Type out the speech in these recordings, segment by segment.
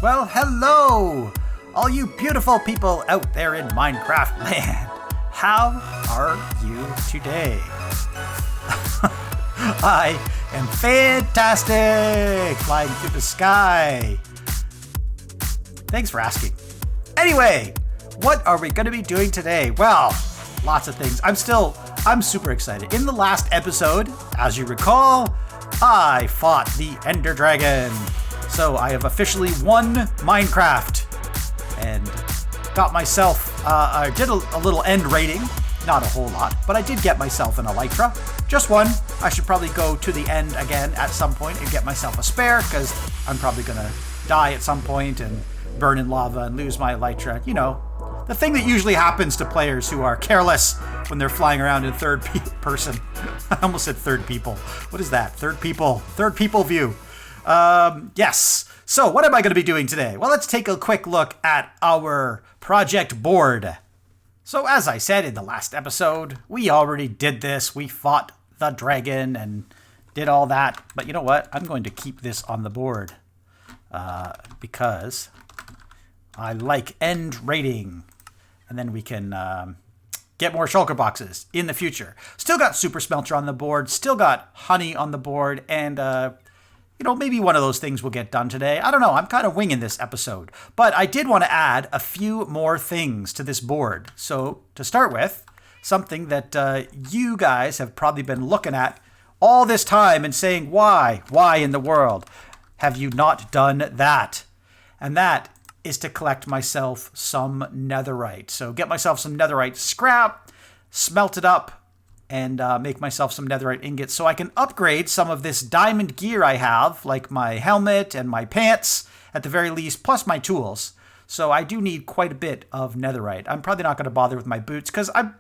Well, hello, all you beautiful people out there in Minecraft land. How are you today? I am fantastic, flying through the sky. Thanks for asking. Anyway, what are we going to be doing today? Well, lots of things. I'm super excited. In the last episode, as you recall, I fought the Ender Dragon. So I have officially won Minecraft and got myself, I did a little end rating, not a whole lot, but I did get myself an elytra. Just one. I should probably go to the end again at some point and get myself a spare, because I'm probably going to die at some point and burn in lava and lose my elytra. You know, the thing that usually happens to players who are careless when they're flying around in third person. I almost said third people. What is that? Third people view. Yes. So what am I going to be doing today? Well, let's take a quick look at our project board. So as I said in the last episode, we already did this. We fought the dragon and did all that. But you know what? I'm going to keep this on the board because I like end rating. And then we can get more shulker boxes in the future. Still got super smelter on the board. Still got honey on the board. And maybe one of those things will get done today. I don't know. I'm kind of winging this episode. But I did want to add a few more things to this board. So to start with, something that you guys have probably been looking at all this time and saying, why? Why in the world have you not done that? And that is to collect myself some netherite. So get myself some netherite scrap, smelt it up, and make myself some netherite ingots so I can upgrade some of this diamond gear I have, like my helmet and my pants, at the very least, plus my tools. So I do need quite a bit of netherite. I'm probably not going to bother with my boots, because I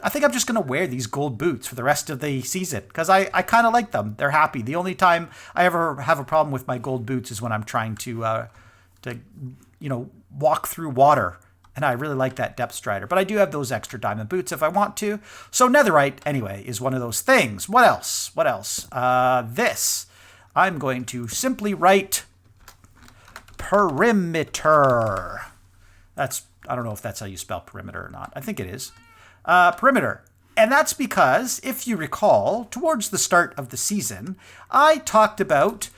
think I'm just going to wear these gold boots for the rest of the season, because I kind of like them. They're happy. The only time I ever have a problem with my gold boots is when I'm trying to walk through water. And I really like that depth strider. But I do have those extra diamond boots if I want to. So netherite, anyway, is one of those things. What else? This. I'm going to simply write perimeter. I don't know if that's how you spell perimeter or not. I think it is. Perimeter. And that's because, if you recall, towards the start of the season, I talked about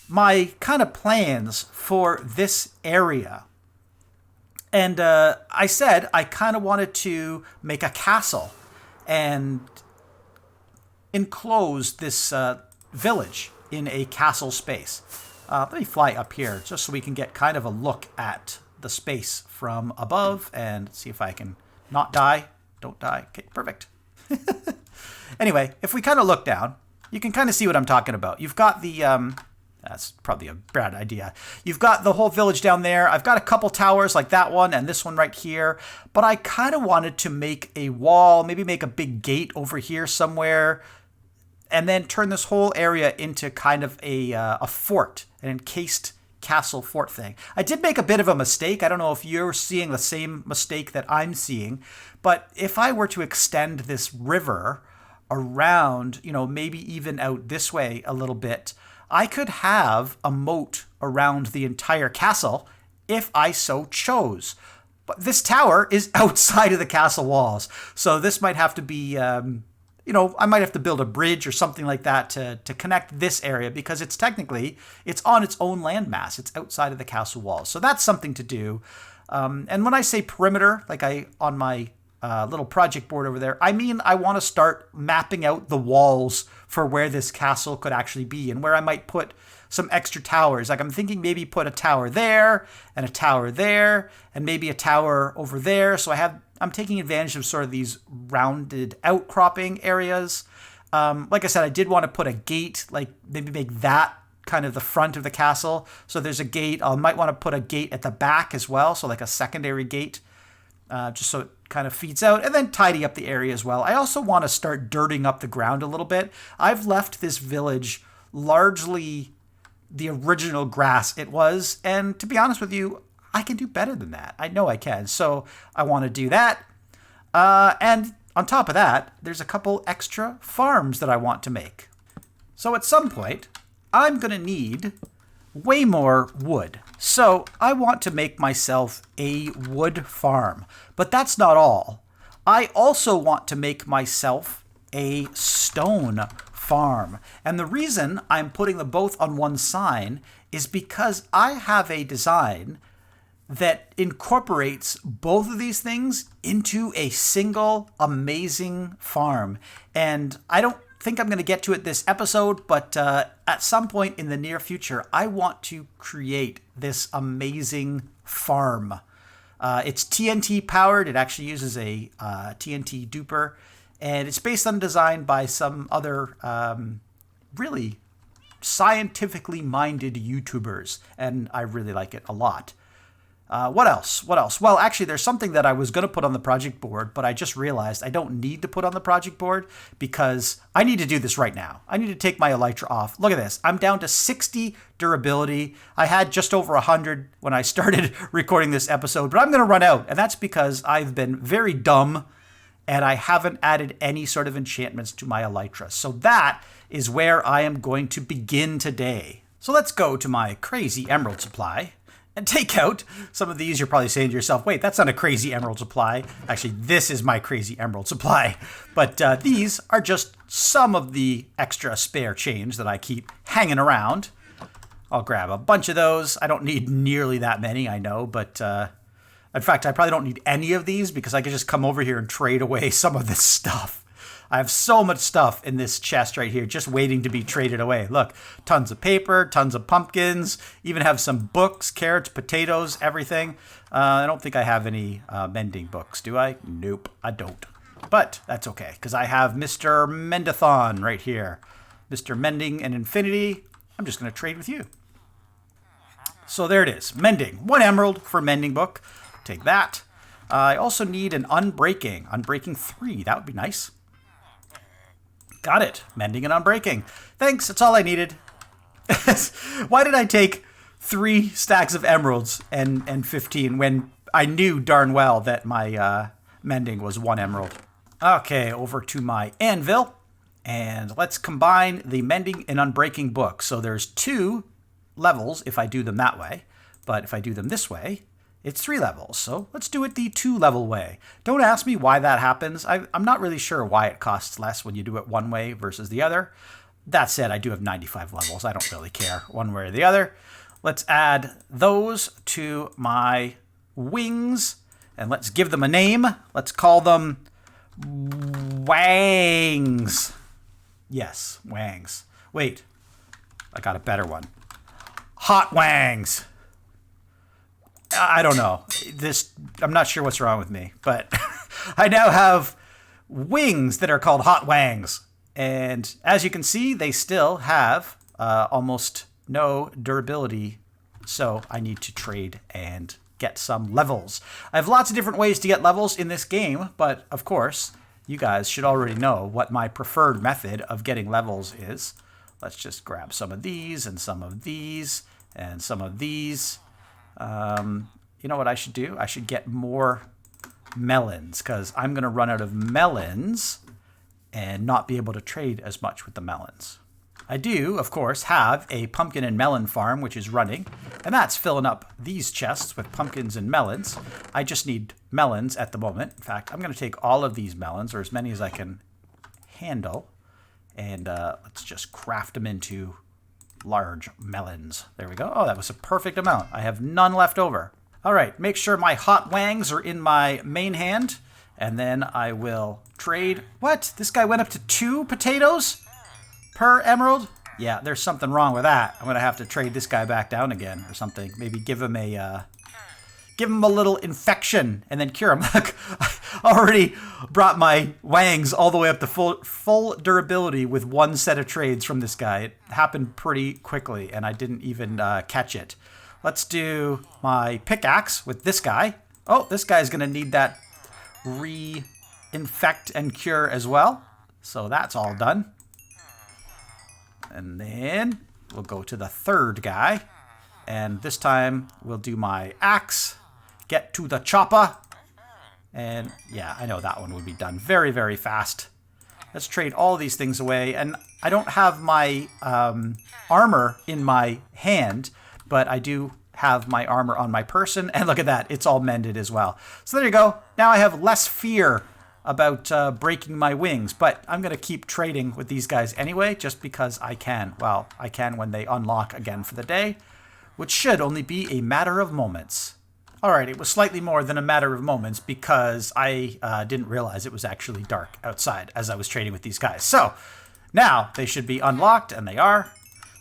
my kind of plans for this area. And I said I kind of wanted to make a castle and enclose this village in a castle space. Let me fly up here just so we can get kind of a look at the space from above and see if I can not die. Don't die. Okay, perfect. Anyway, if we kind of look down, you can kind of see what I'm talking about. You've got the... That's probably a bad idea. You've got the whole village down there. I've got a couple towers like that one and this one right here. But I kind of wanted to make a wall, maybe make a big gate over here somewhere, and then turn this whole area into kind of a fort, an encased castle fort thing. I did make a bit of a mistake. I don't know if you're seeing the same mistake that I'm seeing. But if I were to extend this river around, maybe even out this way a little bit, I could have a moat around the entire castle if I so chose. But this tower is outside of the castle walls. So this might have to be, I might have to build a bridge or something like that to connect this area, because it's on its own landmass. It's outside of the castle walls. So that's something to do. And when I say perimeter, like on my little project board over there, I mean I want to start mapping out the walls for where this castle could actually be and where I might put some extra towers. Like I'm thinking maybe put a tower there and a tower there and maybe a tower over there. So I'm taking advantage of sort of these rounded outcropping areas. Like I said, I did want to put a gate, like maybe make that kind of the front of the castle. So there's a gate. I might want to put a gate at the back as well. So like a secondary gate, just so it kind of feeds out, and then tidy up the area as well. I also want to start dirting up the ground a little bit. I've left this village largely the original grass it was, and to be honest with you, I can do better than that. I know I can, so I want to do that. And on top of that, there's a couple extra farms that I want to make. So at some point, I'm going to need way more wood. So I want to make myself a wood farm, but that's not all. I also want to make myself a stone farm. And the reason I'm putting them both on one sign is because I have a design that incorporates both of these things into a single amazing farm. And I don't think I'm going to get to it this episode, but at some point in the near future, I want to create this amazing farm. It's TNT powered. It actually uses a TNT duper, and it's based on design by some other really scientifically minded YouTubers, and I really like it a lot. What else? What else? Well, actually, there's something that I was going to put on the project board, but I just realized I don't need to put on the project board because I need to do this right now. I need to take my elytra off. Look at this. I'm down to 60 durability. I had just over 100 when I started recording this episode, but I'm going to run out. And that's because I've been very dumb and I haven't added any sort of enchantments to my elytra. So that is where I am going to begin today. So let's go to my crazy emerald supply and take out some of these. You're probably saying to yourself, wait, that's not a crazy emerald supply. Actually, this is my crazy emerald supply. But these are just some of the extra spare change that I keep hanging around. I'll grab a bunch of those. I don't need nearly that many, I know, but in fact, I probably don't need any of these because I can just come over here and trade away some of this stuff. I have so much stuff in this chest right here just waiting to be traded away. Look, tons of paper, tons of pumpkins, even have some books, carrots, potatoes, everything. I don't think I have any mending books, do I? Nope, I don't. But that's okay, because I have Mr. Mendathon right here. Mr. Mending and Infinity. I'm just going to trade with you. So there it is. Mending. 1 emerald for mending book. Take that. I also need an unbreaking. Unbreaking 3. That would be nice. Got it. Mending and unbreaking. Thanks. That's all I needed. Why did I take 3 stacks of emeralds and 15 when I knew darn well that my mending was 1 emerald? Okay, over to my anvil. And let's combine the mending and unbreaking book. So there's 2 levels if I do them that way. But if I do them this way, it's 3 levels, so let's do it the 2-level way. Don't ask me why that happens. I'm not really sure why it costs less when you do it one way versus the other. That said, I do have 95 levels. I don't really care one way or the other. Let's add those to my wings, and let's give them a name. Let's call them Wangs. Yes, Wangs. Wait, I got a better one. Hot Wangs. I don't know. I'm not sure what's wrong with me, but I now have wings that are called Hot Wangs. And as you can see, they still have almost no durability. So I need to trade and get some levels. I have lots of different ways to get levels in this game, but of course, you guys should already know what my preferred method of getting levels is. Let's just grab some of these and some of these and some of these. You know what I should do? I should get more melons because I'm going to run out of melons and not be able to trade as much with the melons. I do, of course, have a pumpkin and melon farm which is running, and that's filling up these chests with pumpkins and melons. I just need melons at the moment. In fact, I'm going to take all of these melons, or as many as I can handle, and let's just craft them into large melons. There we go. Oh, that was a perfect amount. I have none left over. All right, make sure my hot wangs are in my main hand, and then I will trade. What? This guy went up to 2 potatoes per emerald? Yeah, there's something wrong with that. I'm going to have to trade this guy back down again or something. Maybe give him a little infection and then cure him. Look, I already brought my wangs all the way up to full durability with 1 set of trades from this guy. It happened pretty quickly, and I didn't even catch it. Let's do my pickaxe with this guy. Oh, this guy's going to need that re-infect and cure as well. So that's all done. And then we'll go to the 3rd guy. And this time we'll do my axe. Get to the chopper. And yeah, I know that one would be done very, very fast. Let's trade all these things away. And I don't have my armor in my hand, but I do have my armor on my person. And look at that. It's all mended as well. So there you go. Now I have less fear about breaking my wings. But I'm going to keep trading with these guys anyway, just because I can. Well, I can when they unlock again for the day, which should only be a matter of moments. All right, it was slightly more than a matter of moments because I didn't realize it was actually dark outside as I was trading with these guys. So now they should be unlocked, and they are.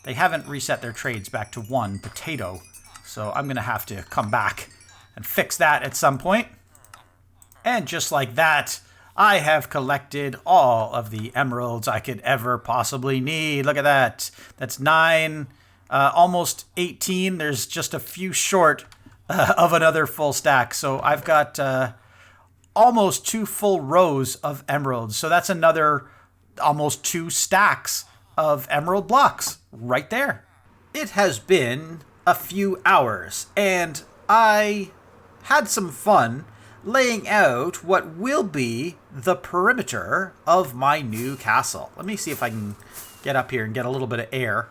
They haven't reset their trades back to 1 potato, so I'm going to have to come back and fix that at some point. And just like that, I have collected all of the emeralds I could ever possibly need. Look at that. That's 9, almost 18. There's just a few short of another full stack. So I've got almost 2 full rows of emeralds. So that's another almost 2 stacks of emerald blocks right there. It has been a few hours, and I had some fun laying out what will be the perimeter of my new castle. Let me see if I can get up here and get a little bit of air.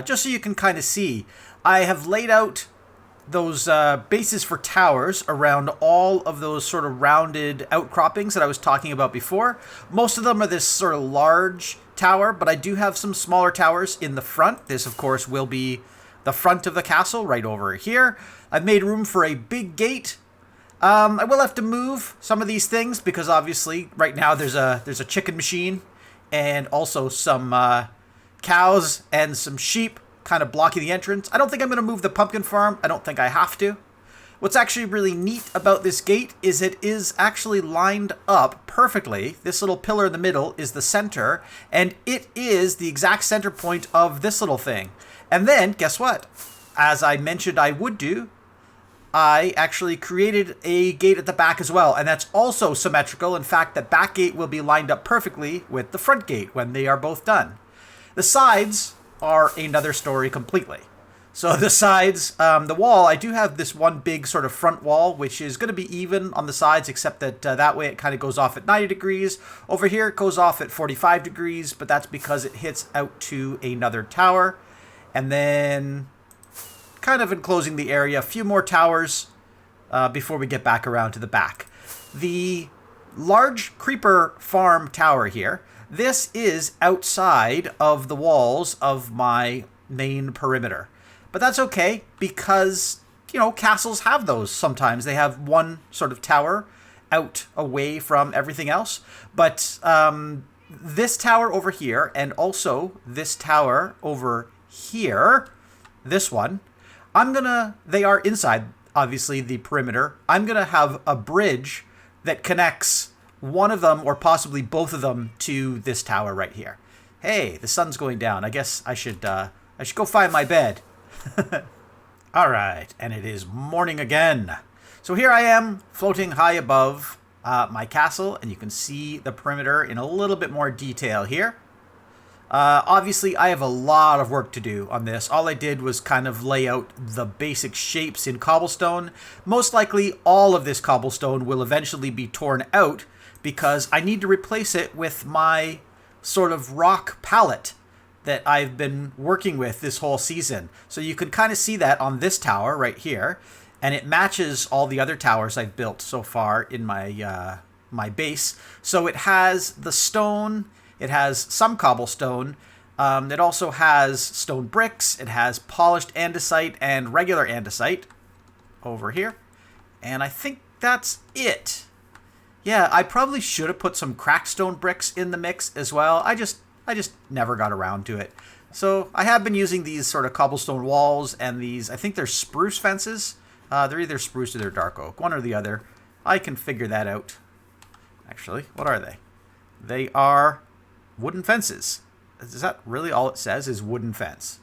Just so you can kind of see, I have laid out those bases for towers around all of those sort of rounded outcroppings that I was talking about before. Most of them are this sort of large tower, but I do have some smaller towers in the front. This, of course, will be the front of the castle right over here. I've made room for a big gate. I will have to move some of these things because obviously right now there's a chicken machine and also some cows and some sheep kind of blocking the entrance. I don't think I'm going to move the pumpkin farm. I don't think I have to. What's actually really neat about this gate is it is actually lined up perfectly. This little pillar in the middle is the center, and it is the exact center point of this little thing. And then, guess what? As I mentioned I would do, I actually created a gate at the back as well, and that's also symmetrical. In fact, the back gate will be lined up perfectly with the front gate when they are both done. The sides are another story completely. So the sides, the wall, I do have this one big sort of front wall, which is going to be even on the sides, except that that way it kind of goes off at 90 degrees. Over here it goes off at 45 degrees, but that's because it hits out to another tower. And then kind of enclosing the area, a few more towers before we get back around to the back. The large creeper farm tower here, this is outside of the walls of my main perimeter. But that's okay because, you know, castles have those sometimes. They have one sort of tower out away from everything else. But this tower over here and also this tower over here, this one, they are inside, obviously, the perimeter. I'm going to have a bridge that connects one of them or possibly both of them to this tower right here. Hey, the sun's going down. I guess I should go find my bed. All right, and it is morning again. So here I am floating high above my castle, and you can see the perimeter in a little bit more detail here. Obviously, I have a lot of work to do on this. All I did was kind of lay out the basic shapes in cobblestone. Most likely, all of this cobblestone will eventually be torn out because I need to replace it with my sort of rock palette that I've been working with this whole season. So you can kind of see that on this tower right here, and it matches all the other towers I've built so far in my my base. So it has the stone, it has some cobblestone, it also has stone bricks, it has polished andesite and regular andesite over here, and I think that's it. Yeah, I probably should have put some cracked stone bricks in the mix as well. I just never got around to it. So I have been using these sort of cobblestone walls and these, I think they're spruce fences. They're either spruce or they're dark oak, one or the other. I can figure that out. Actually, what are they? They are wooden fences. Is that really all it says is wooden fence?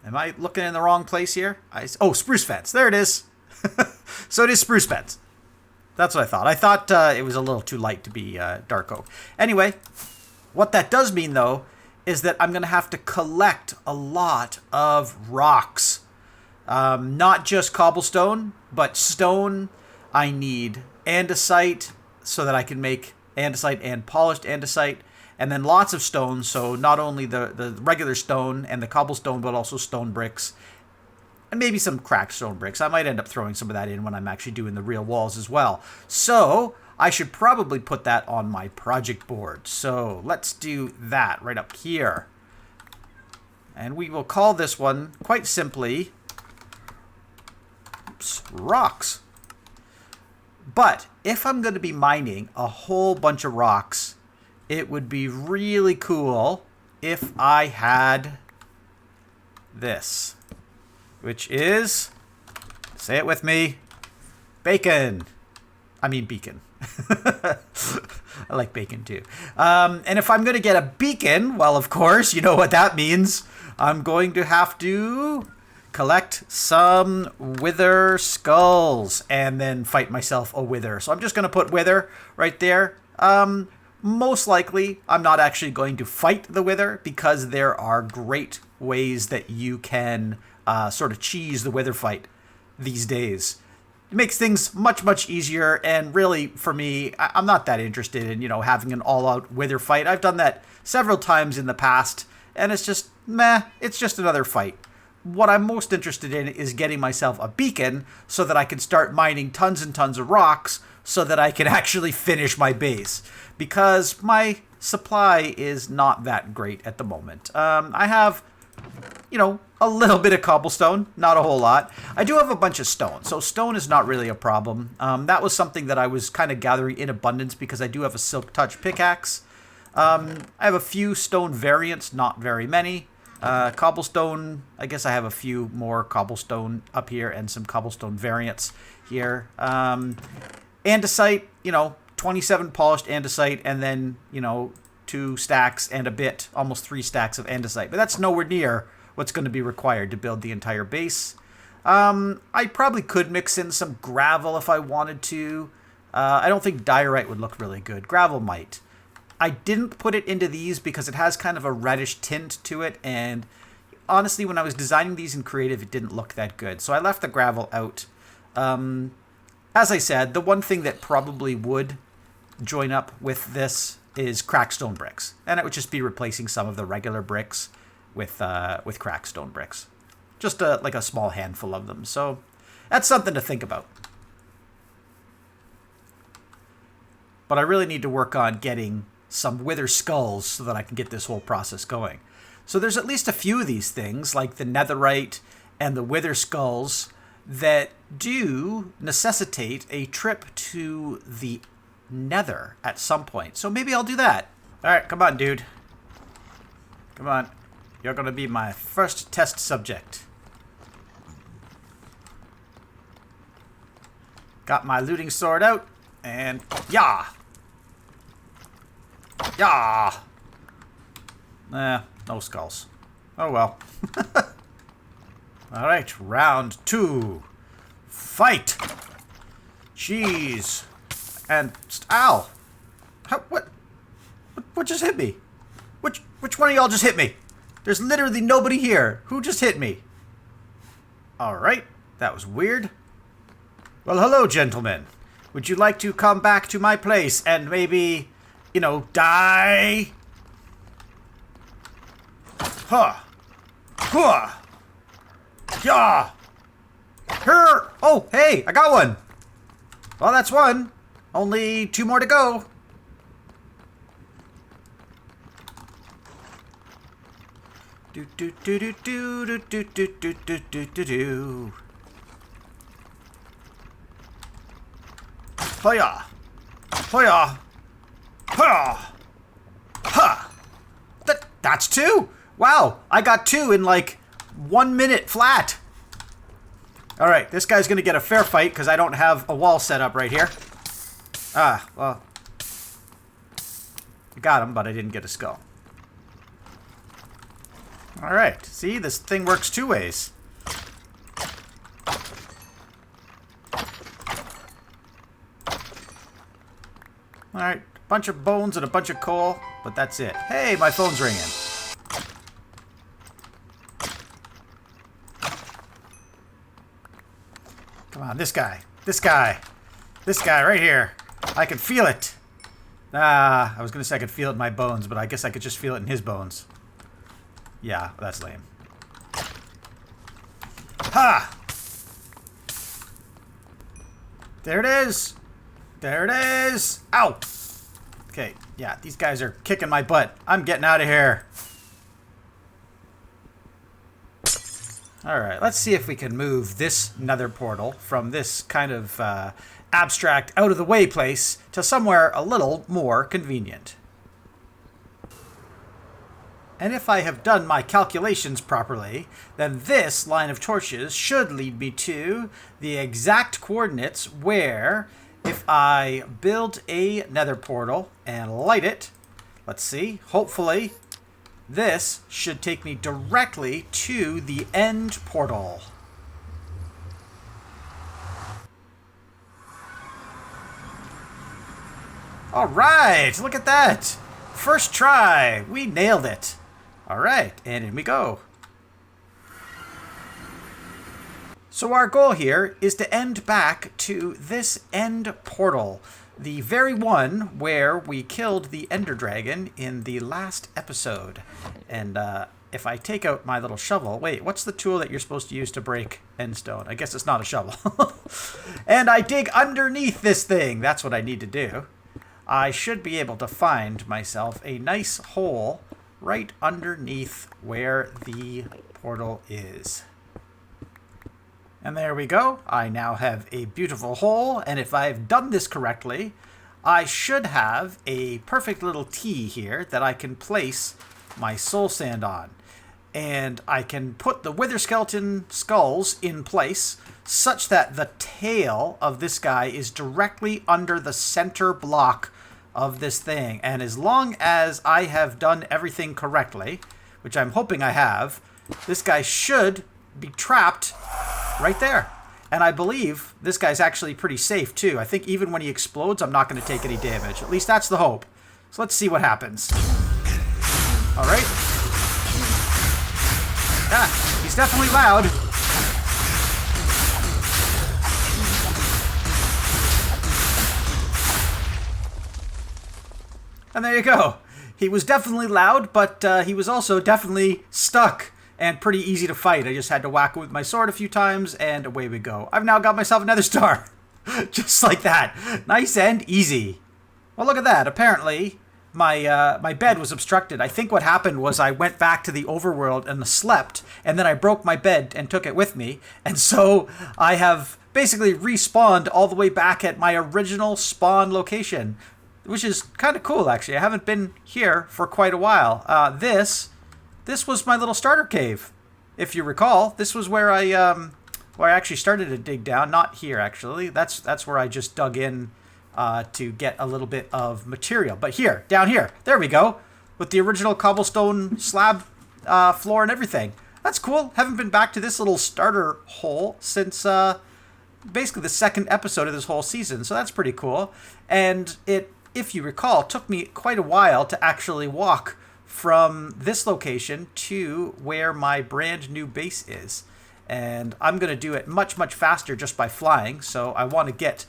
Am I looking in the wrong place here? Oh, spruce fence. There it is. So it is spruce fence. That's what I thought. I thought it was a little too light to be dark oak. Anyway, what that does mean, though, is that I'm going to have to collect a lot of rocks. Not just cobblestone, but stone. I need andesite so that I can make andesite and polished andesite. And then lots of stone, so not only the regular stone and the cobblestone, but also stone bricks. And maybe some cracked stone bricks. I might end up throwing some of that in when I'm actually doing the real walls as well. So I should probably put that on my project board. So let's do that right up here. And we will call this one quite simply, oops, rocks. But if I'm going to be mining a whole bunch of rocks, it would be really cool if I had this, which is, say it with me, bacon. I mean beacon. I like bacon too. And if I'm going to get a beacon, well, of course, you know what that means. I'm going to have to collect some wither skulls and then fight myself a wither. So I'm just going to put wither right there. Most likely, I'm not actually going to fight the wither because there are great ways that you can sort of cheese the wither fight these days. It makes things much, much easier, and really, for me, I'm not that interested in, having an all-out wither fight. I've done that several times in the past, and it's just, meh, it's just another fight. What I'm most interested in is getting myself a beacon so that I can start mining tons and tons of rocks so that I can actually finish my base. Because my supply is not that great at the moment. I have, a little bit of cobblestone, not a whole lot. I do have a bunch of stone, so stone is not really a problem. That was something that I was kind of gathering in abundance because I do have a silk touch pickaxe. I have a few stone variants, not very many. Cobblestone, I guess I have a few more cobblestone up here and some cobblestone variants here. Andesite, 27 polished andesite, and then, 2 stacks and a bit, almost 3 stacks of andesite. But that's nowhere near what's going to be required to build the entire base. I probably could mix in some gravel if I wanted to. I don't think diorite would look really good. Gravel might. I didn't put it into these because it has kind of a reddish tint to it, and honestly, when I was designing these in creative, it didn't look that good. So I left the gravel out. As I said, the one thing that probably would join up with this is cracked stone bricks, and it would just be replacing some of the regular bricks with cracked stone bricks. Just like a small handful of them. So that's something to think about. But I really need to work on getting some wither skulls so that I can get this whole process going. So there's at least a few of these things, like the netherite and the wither skulls, that do necessitate a trip to the nether at some point. So maybe I'll do that. All right, come on, dude. Come on. You're going to be my first test subject. Got my looting sword out, and yah! Yah! No skulls. Oh well. Alright, round 2. Fight! Jeez. And, ow! What just hit me? Which one of y'all just hit me? There's literally nobody here. Who just hit me? Alright, that was weird. Well, hello, gentlemen. Would you like to come back to my place and maybe, die? Huh. Huh. Yeah. Her. Oh, hey, I got one. Well, that's one. Only 2 more to go. Do do do do do do do do do do do do. Hoya! Hoya! Ha! Ha! That's 2! Wow, I got 2 in like 1 minute flat. Alright, this guy's gonna get a fair fight because I don't have a wall set up right here. Ah, well. I got him, but I didn't get a skull. Alright, see, this thing works 2 ways. Alright, a bunch of bones and a bunch of coal, but that's it. Hey, my phone's ringing. Come on, this guy. This guy. This guy right here. I can feel it. I was going to say I could feel it in my bones, but I guess I could just feel it in his bones. Yeah, that's lame. Ha! There it is. There it is. Ow. Okay, yeah, these guys are kicking my butt. I'm getting out of here. Alright, let's see if we can move this nether portal from this kind of abstract, out-of-the-way place to somewhere a little more convenient. And if I have done my calculations properly, then this line of torches should lead me to the exact coordinates where, if I build a nether portal and light it, let's see, hopefully, this should take me directly to the end portal. All right, look at that. First try, we nailed it. All right, and in we go. So our goal here is to end back to this end portal, the very one where we killed the Ender Dragon in the last episode. And if I take out my little shovel, wait, what's the tool that you're supposed to use to break endstone? I guess it's not a shovel. And I dig underneath this thing. That's what I need to do. I should be able to find myself a nice hole right underneath where the portal is. And there we go. I now have a beautiful hole, and if I've done this correctly, I should have a perfect little T here that I can place my soul sand on. And I can put the wither skeleton skulls in place such that the tail of this guy is directly under the center block of this thing. And as long as I have done everything correctly, which I'm hoping I have, this guy should be trapped right there. And I believe this guy's actually pretty safe too. I think even when he explodes, I'm not going to take any damage. At least that's the hope. So let's see what happens. All right. Ah, he's definitely loud. And there you go. He was definitely loud, but he was also definitely stuck and pretty easy to fight. I just had to whack him with my sword a few times, and away we go. I've now got myself another star. Just like that. Nice and easy. Well, look at that. Apparently, my bed was obstructed. I think what happened was I went back to the overworld and slept, and then I broke my bed and took it with me. And so I have basically respawned all the way back at my original spawn location, which is kind of cool, actually. I haven't been here for quite a while. This was my little starter cave, if you recall. This was where I actually started to dig down. Not here, actually. That's where I just dug in to get a little bit of material. But here, down here, there we go, with the original cobblestone slab floor and everything. That's cool. Haven't been back to this little starter hole since basically the second episode of this whole season. So that's pretty cool. And it, if you recall, took me quite a while to actually walk from this location to where my brand new base is. And I'm going to do it much, much faster just by flying. So I want to get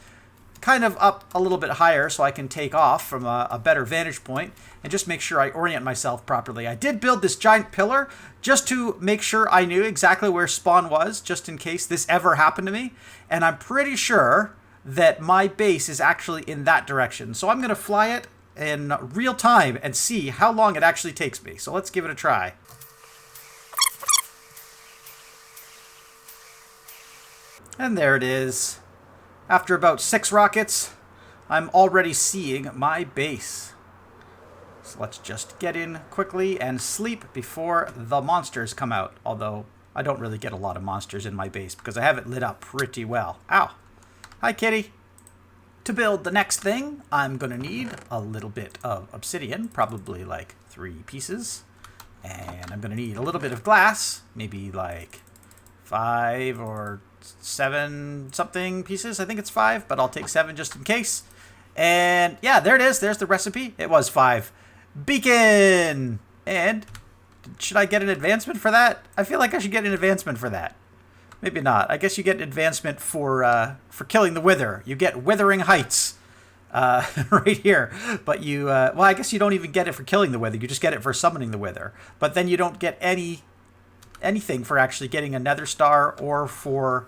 kind of up a little bit higher so I can take off from a better vantage point and just make sure I orient myself properly. I did build this giant pillar just to make sure I knew exactly where spawn was, just in case this ever happened to me. And I'm pretty sure that my base is actually in that direction. So I'm going to fly it in real time and see how long it actually takes me. So let's give it a try. And there it is. After about 6 rockets, I'm already seeing my base. So let's just get in quickly and sleep before the monsters come out. Although I don't really get a lot of monsters in my base because I have it lit up pretty well. Ow. Hi, kitty. To build the next thing, I'm going to need a little bit of obsidian, probably like 3 pieces. And I'm going to need a little bit of glass, maybe like 5 or 7 something pieces. I think it's 5, but I'll take 7 just in case. And yeah, there it is. There's the recipe. It was 5. Beacon! And should I get an advancement for that? I feel like I should get an advancement for that. Maybe not. I guess you get an advancement for killing the wither. You get Withering Heights right here. But you, well, I guess you don't even get it for killing the wither. You just get it for summoning the wither. But then you don't get any anything for actually getting a nether star or for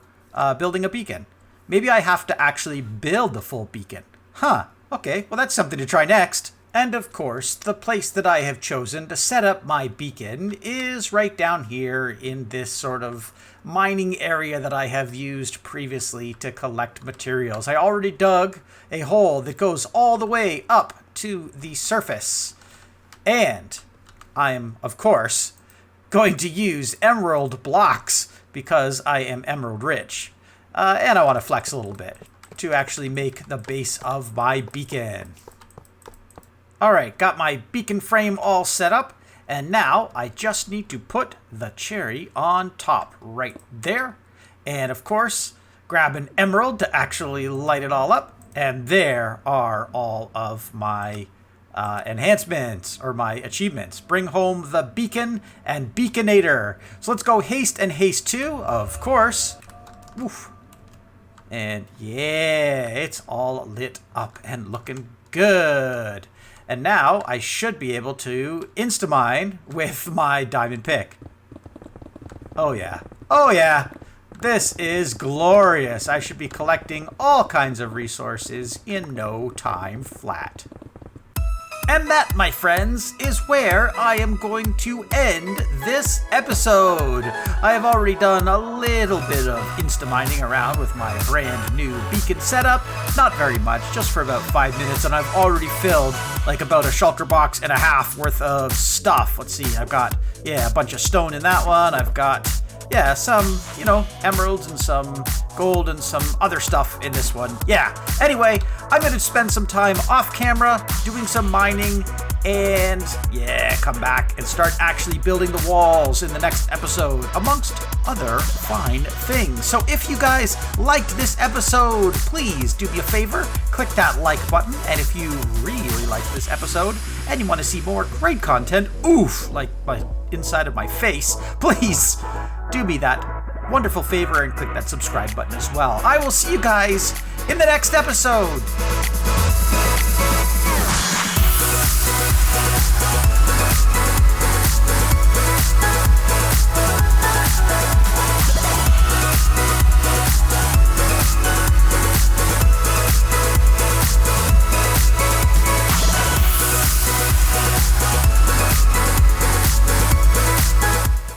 building a beacon. Maybe I have to actually build the full beacon. Huh, okay, well that's something to try next. And of course, the place that I have chosen to set up my beacon is right down here in this sort of mining area that I have used previously to collect materials. I already dug a hole that goes all the way up to the surface. And I am, of course, going to use emerald blocks because I am emerald rich. And I want to flex a little bit to actually make the base of my beacon. Alright, got my beacon frame all set up, and now I just need to put the cherry on top right there. And of course, grab an emerald to actually light it all up, and there are all of my enhancements, or my achievements. Bring home the beacon and beaconator. So let's go haste and haste 2, of course. Oof. And yeah, it's all lit up and looking good. And now I should be able to insta-mine with my diamond pick. Oh yeah. Oh yeah. This is glorious. I should be collecting all kinds of resources in no time flat. And that, my friends, is where I am going to end this episode. I have already done a little bit of insta-mining around with my brand new beacon setup. Not very much, just for about 5 minutes, and I've already filled like about a shulker box and a half worth of stuff. Let's see, I've got, a bunch of stone in that one. I've got, some, emeralds and some gold and some other stuff in this one. Anyway, I'm going to spend some time off camera doing some mining and, come back and start actually building the walls in the next episode, amongst other fine things. So if you guys liked this episode, please do me a favor, click that like button. And if you really liked this episode and you want to see more great content, like my inside of my face, please do me that wonderful favor and click that subscribe button as well. I will see you guys in the next episode.